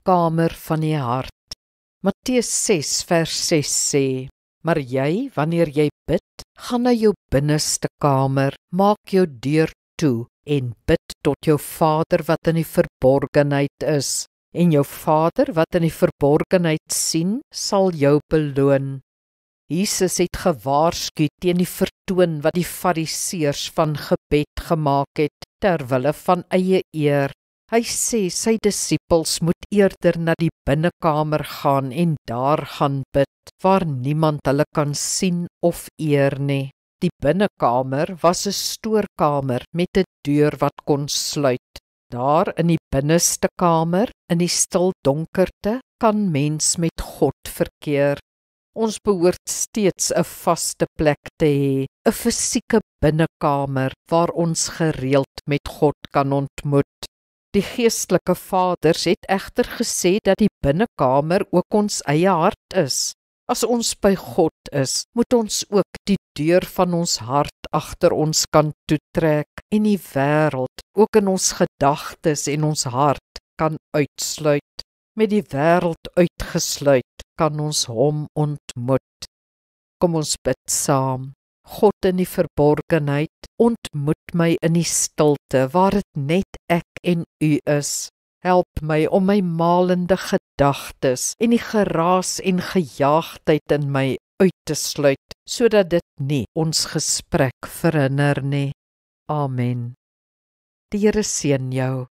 kamer van die hart. Matteus 6 vers 6 sê, maar jy, wanneer jy bid, gaan na jou binneste kamer, maak jou deur toe en bid tot jou Vader wat in die verborgenheid is. En jou Vader wat in die verborgenheid sien, sal jou beloon. Jesus het gewaarsku teen die vertoon wat die Fariseërs van gebed gemaak het, terwille van eie eer. Hy sê sy disippels moet eerder na die binnekamer gaan en daar gaan bid, waar niemand hulle kan sien of eer nie. Die binnekamer was 'n stoorkamer met 'n deur wat kon sluit. Daar in die binneste kamer, in die stil donkerte, kan mens met God verkeer. Ons behoort steeds 'n vaste plek te hê, 'n fisieke binnekamer waar ons gereeld met God kan ontmoet. Die geestelike vaders het egter gesê dat die binnekamer ook ons eie hart is. As ons by God is, moet ons ook die deur van ons hart agter ons kan toetrek en die wêreld ook in ons gedagtes en ons hart kan uitsluit. Met die wêreld uitgesluit kan ons hom ontmoet. Kom ons bid saam. God in die verborgenheid, ontmoet my in die stilte waar dit net ek en U is. Help my om my malende gedagtes en die geraas en gejaagdheid in my uit te sluit, sodat dit nie ons gesprek verhinder nie. Amen. Die Here seën jou.